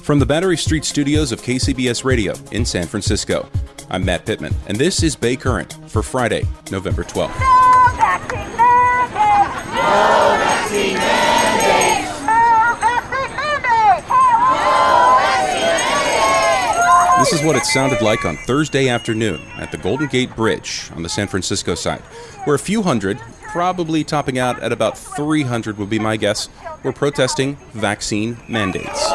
From the Battery Street studios of KCBS Radio in San Francisco, I'm Matt Pitman, and this is Bay Current for Friday, November 12th. No vaccine mandate! No vaccine mandate! No vaccine mandate! No vaccine mandate! This is what it sounded like on Thursday afternoon at the Golden Gate Bridge on the San Francisco side, where a few hundred, probably topping out at about 300 would be my guess, were protesting vaccine mandates.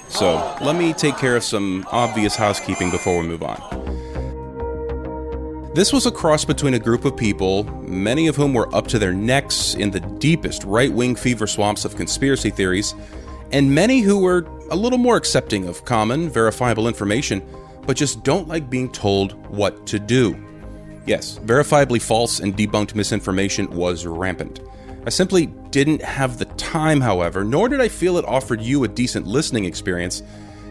So, let me take care of some obvious housekeeping before we move on. This was a cross between a group of people, many of whom were up to their necks in the deepest right-wing fever swamps of conspiracy theories, and many who were a little more accepting of common, verifiable information, but just don't like being told what to do. Yes, verifiably false and debunked misinformation was rampant. I simply didn't have the time, however, nor did I feel it offered you a decent listening experience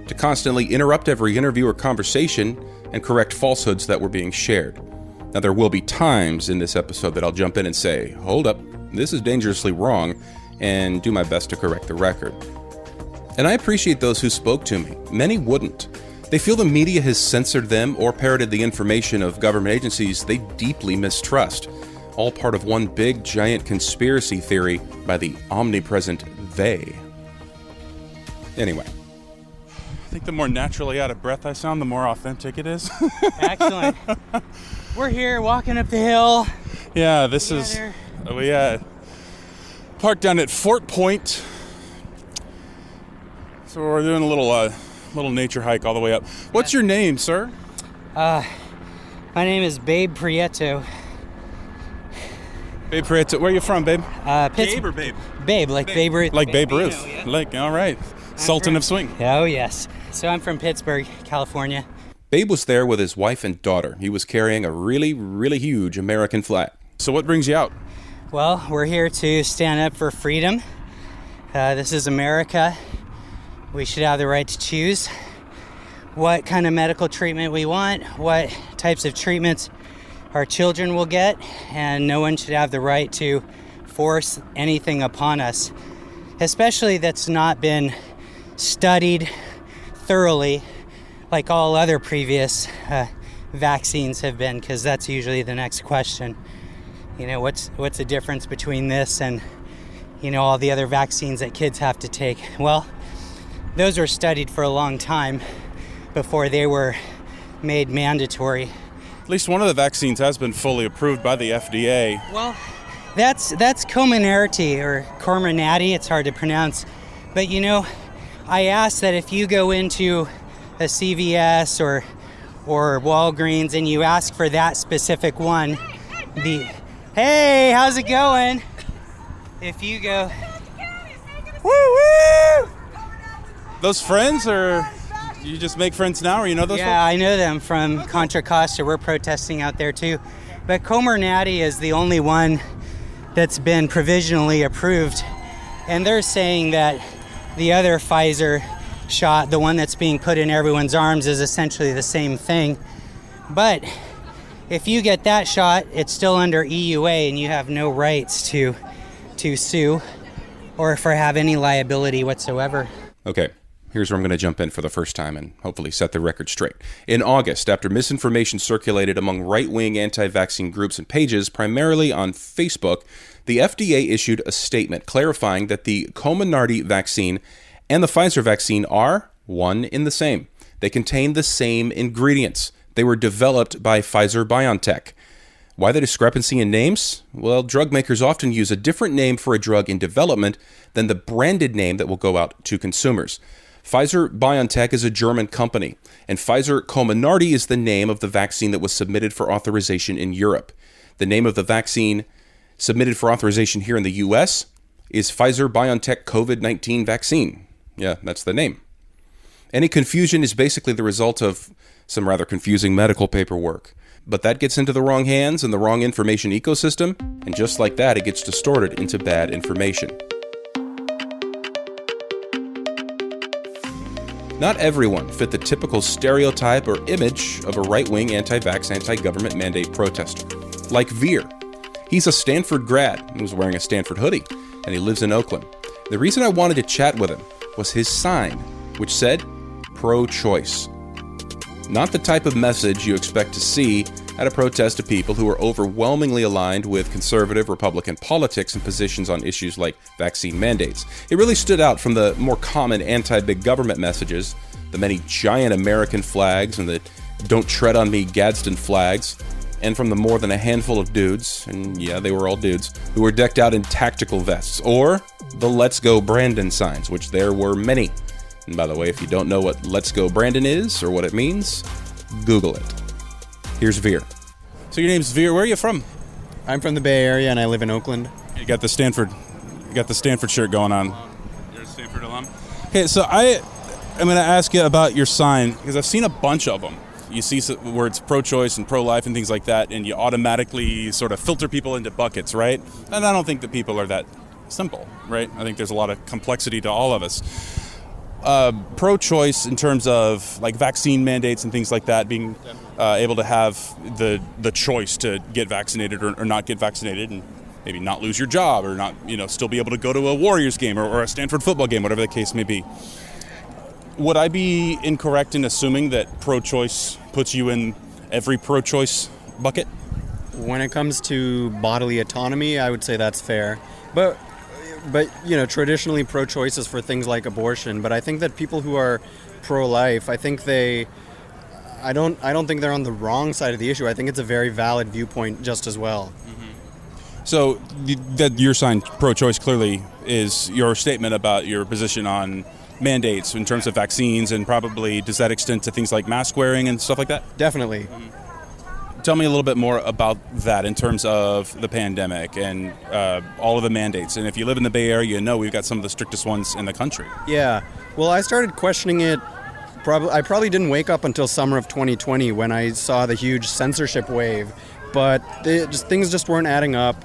to constantly interrupt every interview or conversation and correct falsehoods that were being shared. Now, there will be times in this episode that I'll jump in and say, hold up, this is dangerously wrong, and do my best to correct the record. And I appreciate those who spoke to me. Many wouldn't. They feel the media has censored them or parroted the information of government agencies they deeply mistrust. All part of one big, giant conspiracy theory by the omnipresent they. Anyway, I think the more naturally out of breath I sound, the more authentic it is. Excellent. We're here walking up the hill. Yeah, this is... We parked down at Fort Point. So we're doing a little nature hike all the way up. What's your name, sir? My name is Babe Prieto. Babe Prieto. Where are you from, babe? Babe or Babe? Babe, like Babe Ruth. Like Babe Ruth. Yeah. Like, all right. Sultan of Swing. Oh, yes. So I'm from Pittsburgh, California. Babe was there with his wife and daughter. He was carrying a really, really huge American flag. So what brings you out? Well, we're here to stand up for freedom. This is America. We should have the right to choose what kind of medical treatment we want, what types of treatments our children will get, and no one should have the right to force anything upon us, especially that's not been studied thoroughly like all other previous vaccines have been, because that's usually the next question. You know, what's the difference between this and, you know, all the other vaccines that kids have to take? Well, those were studied for a long time before they were made mandatory. At least one of the vaccines has been fully approved by the FDA. Well, that's Comirnaty or Comirnaty. It's hard to pronounce. But, you know, I ask that if you go into a CVS or Walgreens and you ask for that specific one, hey, how's it going? If you go, woo-woo! Those friends, or you just make friends now, or you know those folks? Yeah, I know them from Contra Costa. We're protesting out there too. But Comirnaty is the only one that's been provisionally approved. And they're saying that the other Pfizer shot, the one that's being put in everyone's arms, is essentially the same thing. But if you get that shot, it's still under EUA and you have no rights to sue or for have any liability whatsoever. Okay. Here's where I'm going to jump in for the first time and hopefully set the record straight. In August, after misinformation circulated among right-wing anti-vaccine groups and pages, primarily on Facebook, the FDA issued a statement clarifying that the Comirnaty vaccine and the Pfizer vaccine are one in the same. They contain the same ingredients. They were developed by Pfizer-BioNTech. Why the discrepancy in names? Well, drug makers often use a different name for a drug in development than the branded name that will go out to consumers. Pfizer-BioNTech is a German company, and Pfizer-Comirnaty is the name of the vaccine that was submitted for authorization in Europe. The name of the vaccine submitted for authorization here in the U.S. is Pfizer-BioNTech COVID-19 vaccine. Yeah, that's the name. Any confusion is basically the result of some rather confusing medical paperwork. But that gets into the wrong hands and the wrong information ecosystem, and just like that, it gets distorted into bad information. Not everyone fit the typical stereotype or image of a right-wing anti-vax, anti-government mandate protester. Like Veer. He's a Stanford grad and was wearing a Stanford hoodie, and he lives in Oakland. The reason I wanted to chat with him was his sign, which said, pro-choice. Not the type of message you expect to see at a protest of people who are overwhelmingly aligned with conservative Republican politics and positions on issues like vaccine mandates. It really stood out from the more common anti-big government messages, the many giant American flags and the "Don't Tread on Me" Gadsden flags, and from the more than a handful of dudes, and yeah, they were all dudes, who were decked out in tactical vests, or the "Let's Go Brandon" signs, which there were many. And by the way, if you don't know what "Let's Go Brandon" is or what it means, Google it. Here's Veer. So your name's Veer. Where are you from? I'm from the Bay Area and I live in Oakland. You got the Stanford shirt going on. You're a Stanford alum? Okay, so I'm going to ask you about your sign, because I've seen a bunch of them. You see words pro-choice and pro-life and things like that, and you automatically sort of filter people into buckets, right? And I don't think that people are that simple, right? I think there's a lot of complexity to all of us. Pro-choice in terms of like vaccine mandates and things like that, being able to have the choice to get vaccinated or not get vaccinated, and maybe not lose your job, or not, still be able to go to a Warriors game or a Stanford football game, whatever the case may be. Would I be incorrect in assuming that pro-choice puts you in every pro-choice bucket? When it comes to bodily autonomy, I would say that's fair. But traditionally pro-choice is for things like abortion. But I think that people who are pro-life, I don't think they're on the wrong side of the issue. I think it's a very valid viewpoint just as well. Mm-hmm. So that your sign, pro-choice, clearly is your statement about your position on mandates in terms of vaccines, and probably does that extend to things like mask wearing and stuff like that? Definitely. Tell me a little bit more about that in terms of the pandemic and all of the mandates. And if you live in the Bay Area, we've got some of the strictest ones in the country. Yeah. Well, I started questioning it. I probably didn't wake up until summer of 2020 when I saw the huge censorship wave. But things just weren't adding up.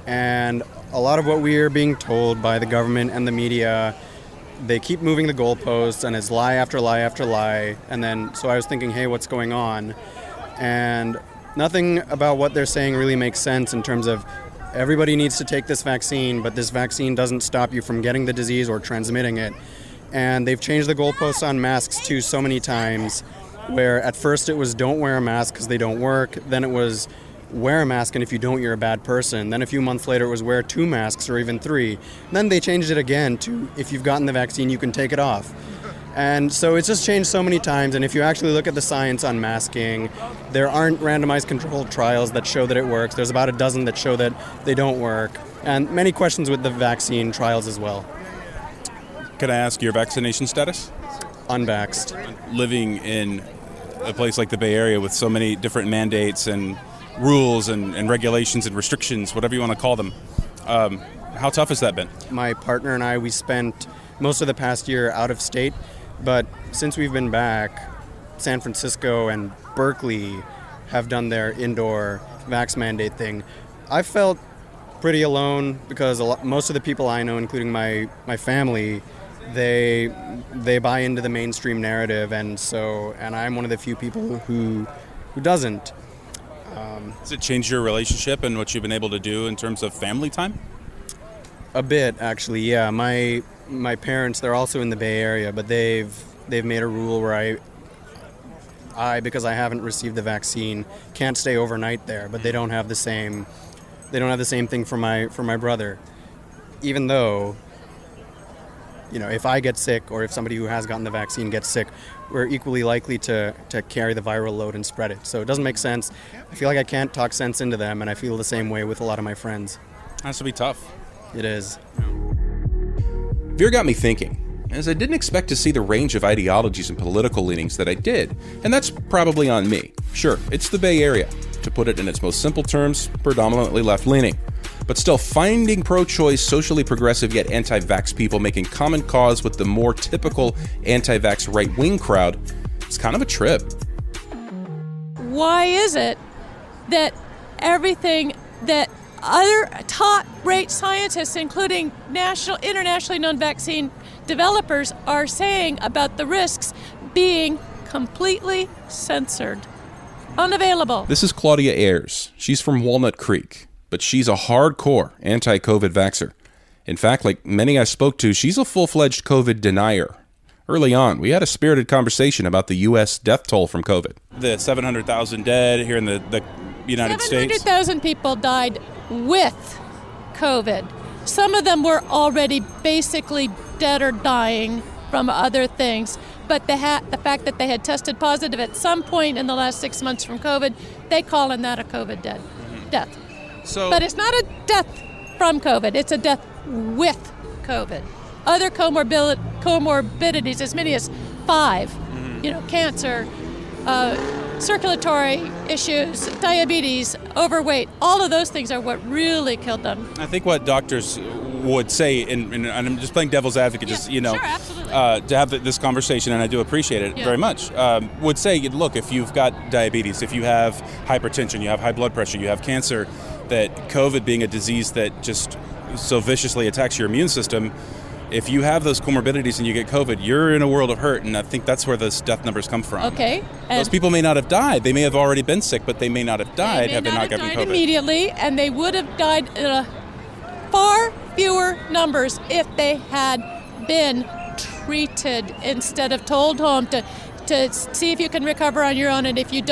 And a lot of what we are being told by the government and the media, they keep moving the goalposts, and it's lie after lie after lie. And then, so I was thinking, hey, what's going on? And nothing about what they're saying really makes sense in terms of everybody needs to take this vaccine, but this vaccine doesn't stop you from getting the disease or transmitting it. And they've changed the goalposts on masks too so many times, where at first it was don't wear a mask because they don't work. Then it was wear a mask, and if you don't, you're a bad person. Then a few months later, it was wear 2 masks or even 3. Then they changed it again to if you've gotten the vaccine, you can take it off. And so it's just changed so many times. And if you actually look at the science on masking, there aren't randomized controlled trials that show that it works. There's about a dozen that show that they don't work. And many questions with the vaccine trials as well. Can I ask your vaccination status? Unvaxxed. Living in a place like the Bay Area with so many different mandates and rules and regulations and restrictions, whatever you want to call them, how tough has that been? My partner and I, we spent most of the past year out of state, but since we've been back, San Francisco and Berkeley have done their indoor vax mandate thing. I felt pretty alone because most of the people I know, including my family, they buy into the mainstream narrative, and I'm one of the few people who doesn't. Has it changed your relationship and what you've been able to do in terms of family time? A bit, actually, yeah. My parents, they're also in the Bay Area, but they've made a rule where I because I haven't received the vaccine, can't stay overnight there. But they don't have the same thing for my brother. Even though, if I get sick or if somebody who has gotten the vaccine gets sick, we're equally likely to carry the viral load and spread it. So it doesn't make sense. I feel like I can't talk sense into them, and I feel the same way with a lot of my friends. Has to be tough. It is. Veer got me thinking, as I didn't expect to see the range of ideologies and political leanings that I did, and that's probably on me. Sure, it's the Bay Area. To put it in its most simple terms, predominantly left-leaning. But still, finding pro-choice, socially progressive yet anti-vax people making common cause with the more typical anti-vax right-wing crowd, it's kind of a trip. Why is it that everything that other top-rate scientists, including internationally known vaccine developers, are saying about the risks being completely censored? Unavailable. This is Claudia Ayers. She's from Walnut Creek. but she's a hardcore anti-COVID vaxxer. In fact, like many I spoke to, she's a full-fledged COVID denier. Early on, we had a spirited conversation about the U.S. death toll from COVID. The 700,000 dead here in the United States. 700,000 people died with COVID. Some of them were already basically dead or dying from other things. But the fact that they had tested positive at some point in the last 6 months from COVID, they call in that a COVID death. But it's not a death from COVID. It's a death with COVID. Other comorbidities, as many as 5, cancer, circulatory issues, diabetes, overweight, all of those things are what really killed them. I think what doctors would say, and I'm just playing devil's advocate, sure, absolutely. To have this conversation, and I do appreciate it very much, would say, look, if you've got diabetes, if you have hypertension, you have high blood pressure, you have cancer, that COVID being a disease that just so viciously attacks your immune system, if you have those comorbidities and you get COVID, you're in a world of hurt, and I think that's where those death numbers come from. Okay. Those people may not have died. They may have already been sick, but they may not have died had they not gotten COVID. Immediately, and they would have died in far fewer numbers if they had been treated instead of told home to see if you can recover on your own, and if you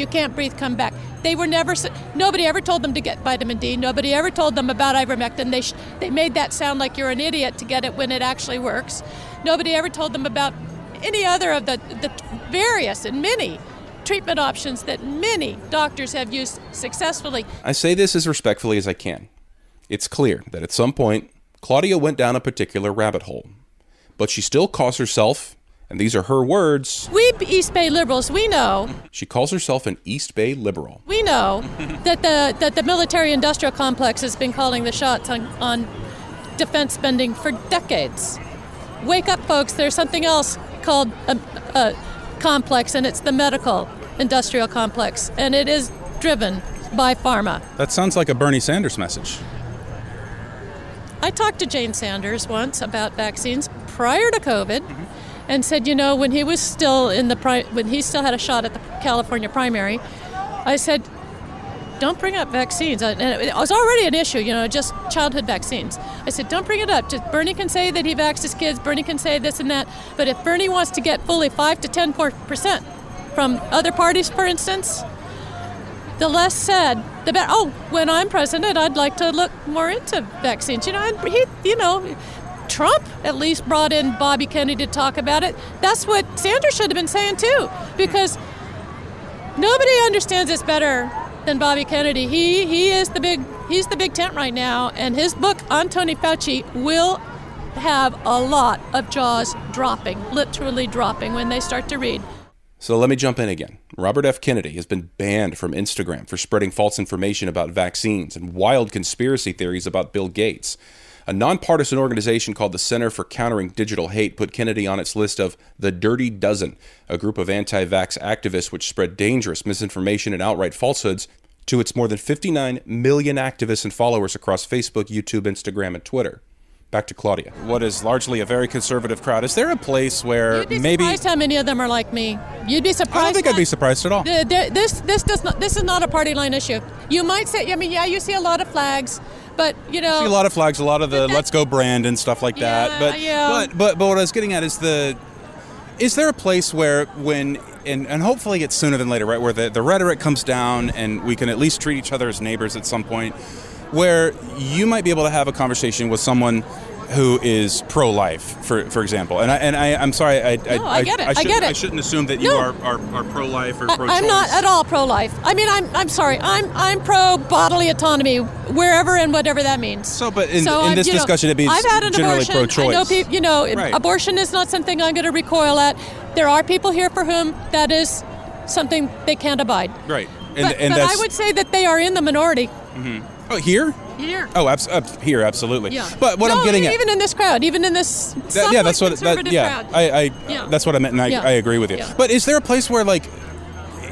can't breathe, come back. They were nobody ever told them to get vitamin D. Nobody ever told them about ivermectin. They made that sound like you're an idiot to get it when it actually works. Nobody ever told them about any other of the various and many treatment options that many doctors have used successfully. I say this as respectfully as I can. It's clear that at some point, Claudia went down a particular rabbit hole, but she still calls herself, and these are her words, we East Bay liberals, we know. She calls herself an East Bay liberal. We know that the military-industrial complex has been calling the shots on defense spending for decades. Wake up, folks. There's something else called a complex, and it's the medical-industrial complex, and it is driven by pharma. That sounds like a Bernie Sanders message. I talked to Jane Sanders once about vaccines prior to COVID, and said, when he was still when he still had a shot at the California primary, I said, don't bring up vaccines. And it was already an issue, just childhood vaccines. I said, don't bring it up. Just Bernie can say that he vaxxed his kids. Bernie can say this and that. But if Bernie wants to get fully 5 to 10% from other parties, for instance, the less said, the better. Oh, when I'm president, I'd like to look more into vaccines. Trump at least brought in Bobby Kennedy to talk about it. That's what Sanders should have been saying too, because nobody understands this better than Bobby Kennedy. He's the big tent right now, and his book on Tony Fauci will have a lot of jaws dropping, literally dropping when they start to read. So let me jump in again. Robert F. Kennedy has been banned from Instagram for spreading false information about vaccines and wild conspiracy theories about Bill Gates. A nonpartisan organization called the Center for Countering Digital Hate put Kennedy on its list of the Dirty Dozen, a group of anti-vax activists which spread dangerous misinformation and outright falsehoods to its more than 59 million activists and followers across Facebook, YouTube, Instagram, and Twitter. Back to Claudia. What is largely a very conservative crowd. Is there a place where You'd be maybe... surprised how many of them are like me. You'd be surprised. I don't think I'd be surprised at all. This is not a party line issue. You might say, you see a lot of flags, but I see a lot of flags, a lot of the Let's Go brand and stuff like that. But what I was getting at is is there a place where when, and hopefully it's sooner than later, right, where the rhetoric comes down and we can at least treat each other as neighbors at some point, where you might be able to have a conversation with someone who is pro-life, for example, and I'm sorry, I get it. I shouldn't assume that you are pro-life or pro-choice. I'm not at all pro-life. I mean, I'm sorry. I'm pro-bodily autonomy, wherever and whatever that means. So, but in this discussion, it means I've had an generally abortion. pro-choice. I know people. Right. Abortion is not something I'm going to recoil at. There are people here for whom that is something they can't abide. Right, But I would say that they are in the minority. Mm-hmm. Oh, here? Here. Oh, here, absolutely. Yeah. But what I'm getting at, even in this crowd, even in this that's what conservative crowd. That's what I meant, and I agree with you. Yeah. But is there a place where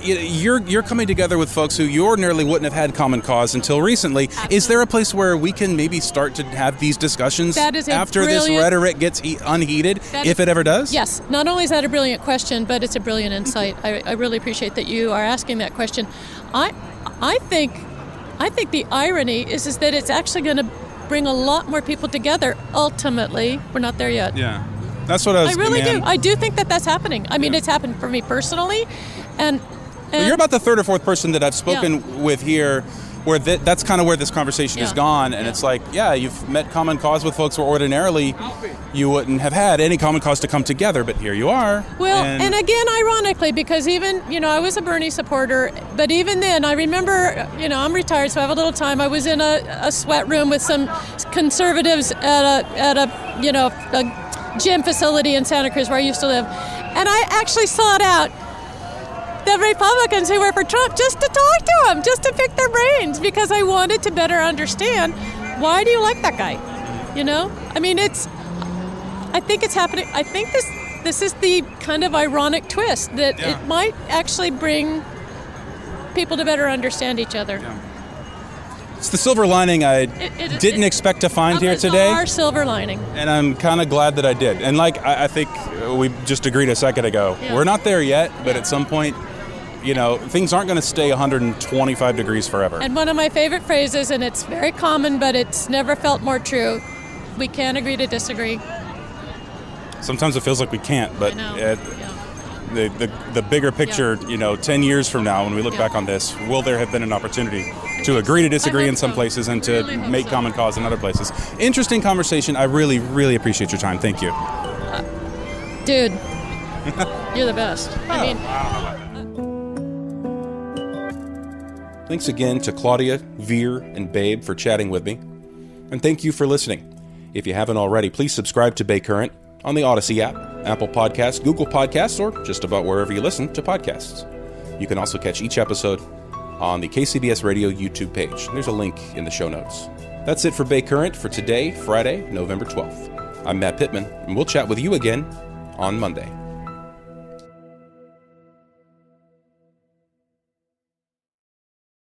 you're coming together with folks who you ordinarily wouldn't have had common cause until recently? Absolutely. Is there a place where we can maybe start to have these discussions after this rhetoric gets unheeded, if it ever does? Yes. Not only is that a brilliant question, but it's a brilliant insight. I really appreciate that you are asking that question. I think I think the irony is that it's actually going to bring a lot more people together. Ultimately, we're not there yet. Yeah. That's what I was... I really do. I do think that that's happening. I mean, it's happened for me personally. And well, you're about the third or fourth person that I've spoken with here where that's kind of where this conversation has gone. And it's like, yeah, you've met common cause with folks where ordinarily you wouldn't have had any common cause to come together, but here you are. Well, and again, ironically, because even, I was a Bernie supporter, but even then, I remember, I'm retired, so I have a little time. I was in a sweat room with some conservatives at a gym facility in Santa Cruz where I used to live. And I actually sought out the Republicans who were for Trump just to talk to them, just to pick their brains, because I wanted to better understand, why do you like that guy? I mean, I think it's happening. I think this is the kind of ironic twist that it might actually bring people to better understand each other. Yeah. It's the silver lining I didn't expect to find here today. Our silver lining. And I'm kind of glad that I did. And I think we just agreed a second ago, we're not there yet, but at some point, things aren't going to stay 125 degrees forever. And one of my favorite phrases, and it's very common, but it's never felt more true, we can't agree to disagree. Sometimes it feels like we can't, but the bigger picture, 10 years from now, when we look back on this, will there have been an opportunity to agree to disagree in some places and to make common cause in other places? Interesting conversation. I really, really appreciate your time. Thank you. Dude, you're the best. Thanks again to Claudia, Veer, and Babe for chatting with me. And thank you for listening. If you haven't already, please subscribe to Bay Current on the Odyssey app, Apple Podcasts, Google Podcasts, or just about wherever you listen to podcasts. You can also catch each episode on the KCBS Radio YouTube page. There's a link in the show notes. That's it for Bay Current for today, Friday, November 12th. I'm Matt Pitman, and we'll chat with you again on Monday.